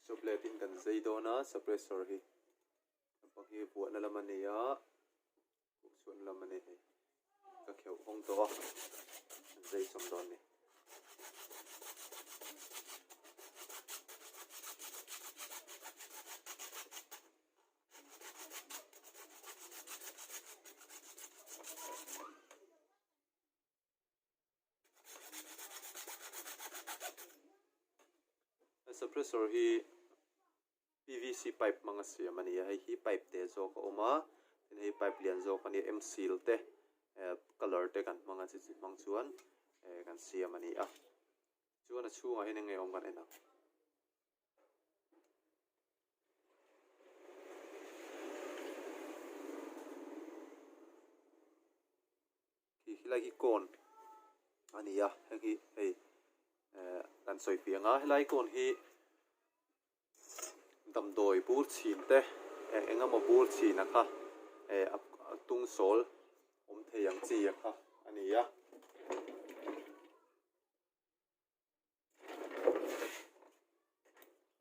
supletin kan zai dona suppressor hi pang hi buat na laman niya suan laman ni ka kheu hong to zai som don ni suppressor hi PVC pipe mga siya mani hi pipe te zo ka oma tin hi pipe lian zo ka ni M seal te color te kan mga chi mang chuan kan siya mani a chuan a chunga hi nge om kan ena hi lai hi kon ani a hi hei kan soi pianga helai kon hi dam doi bur chin te engama bur chin kha tung sol om theyang chi kha ania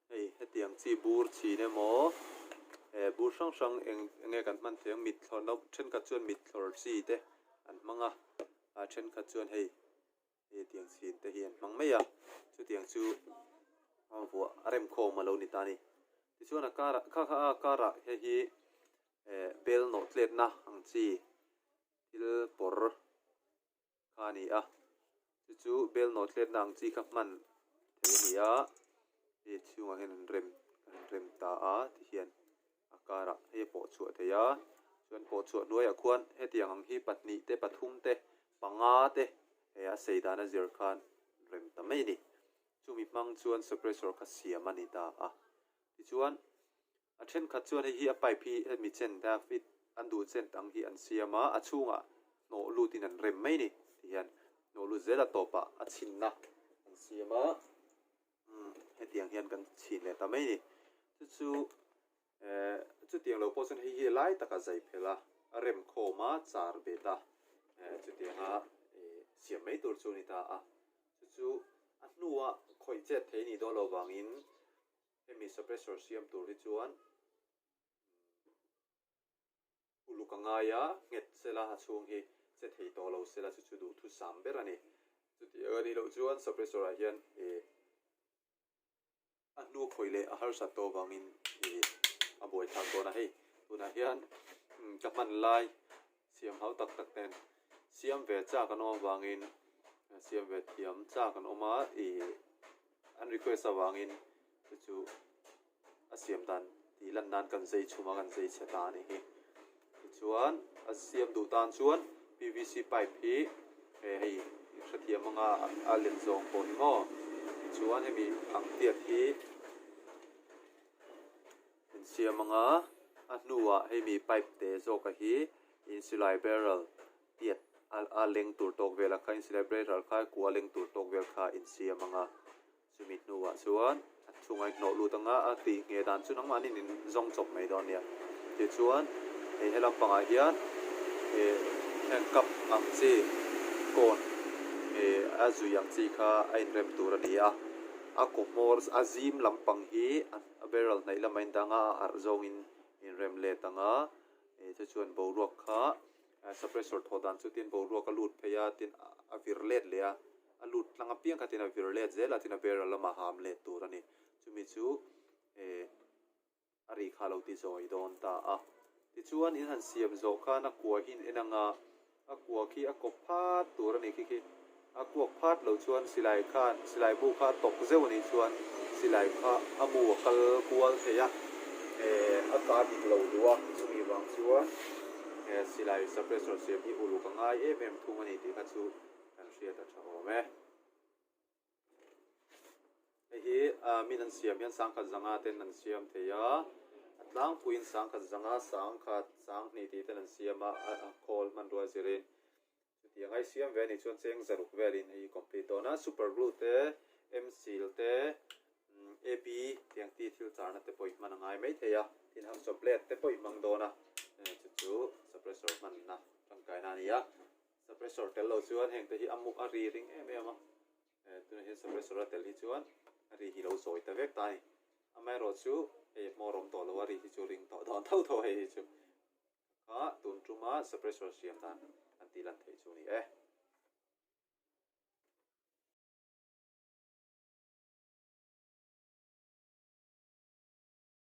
hei hetiang chi bur chi ne mo bur sang sang enge kan man theng mit thlor no then ka chuan mit thlor chi te an manga a then ka chuan hei tiang chin te hian mang mai a chu tiang chu vo arem kho malo ni tani ti chuan a kara hi bel no tlet na ang chi til por khani a chu bel no tlet na ang chi kha man thei ni a chunga hen rem ta a ti hian a kara he po chu theya chuan po chu nuai a khuan he tiang ang hi patni te pathum te panga te a seidana zir khan rem ta mai ni chumi mang chuan suppressor kha siam ani ta a ti chuan a then kha chuan hi a pipe hi mi chen da fit an du chen tang hi an siama a chunga no lutin an rem mai ni ti hian no lu zela topa a chinna an siama hetiang hian kan chin le ta mai ni chu tiang lo posen hi lai taka zai phela a rem khoma char beta chu tianga siam mai tur chu ni ta a chu nuwa khoi che thei ni do lo wangin emi suppressor siam tur hi chuan ulukanga ya nget sela ha chung hi che thei to lo sela chu du thu sam ber ani chu ti ani lo chuan suppressor a hian a nu khoi le a har sa to wangin a boi thang to na hei tuna hian ka man lai siam hau tak tak ten siam ve cha kan om wangin siam ve thiam cha kan oma an request awangin chu a siam dan ti lan nan kan zai chuma kan zai cheta ni hi chuan a siam du tan chuan PVC pipe hi hei thia manga a len zong po hi mo chuan hemi ang tiat hi siam manga a nuwa hemi pipe te zo ka hi insulai barrel tiat a leng tur tok vela kha insulai barrel kha ku leng tur tok vel kha in siam manga chumit nuwa chuan chungai no lu tanga a ti nge dan chu nang mani nin zong chop mai don ya ti chuan helam panga hian hang kap ang chi kon a zu yang chi kha ain rem tur ania a komor azim lampang hi a barrel nei lamain danga ar zong in rem le tanga chu chuan bo ruak kha suppressor thodan chu tin bo ruak a lut pheya tin a virlet le a lut tlanga piang ka tin a virlet zela tin a barrel lama ham le tur ani chumi chu ari khalo ti zoi don ta a ti chuan in han siam zo kha na kwa hin enanga a kwa khi a ko phat tur ani khi a kuak phat lo chuan silai bu kha tok zeu ni chuan silai kha amu kal kual theya a ka dik lo duwa chumi wang chuan silai suppressor siam hi ulu ka ngai em thung ani ti kha chu kan ria ta tha ome hi min an siam yan sang kha zanga ten an siam theya atlang puin sang kha zanga sang kha sang ni ti ten an siam a call man ro zirin ti ngai siam ve ni chuan cheng zaruk velin hi complete ona super glue te M seal te AP tiang ti thil charna te poi man ngai mai theya tin ham chocolate te poi mang dona chu suppressor man na tangkai na nia suppressor tel lo chuan heng te hi amuk a ri ring em em a tu hi suppressor tel hi chuan ri hi lo zoi ta vek tai amai ro chu e morom to lo ri hi chu ring to don thau tho he chu a tun tuma suppressor siam dan anti lan thei chu ni e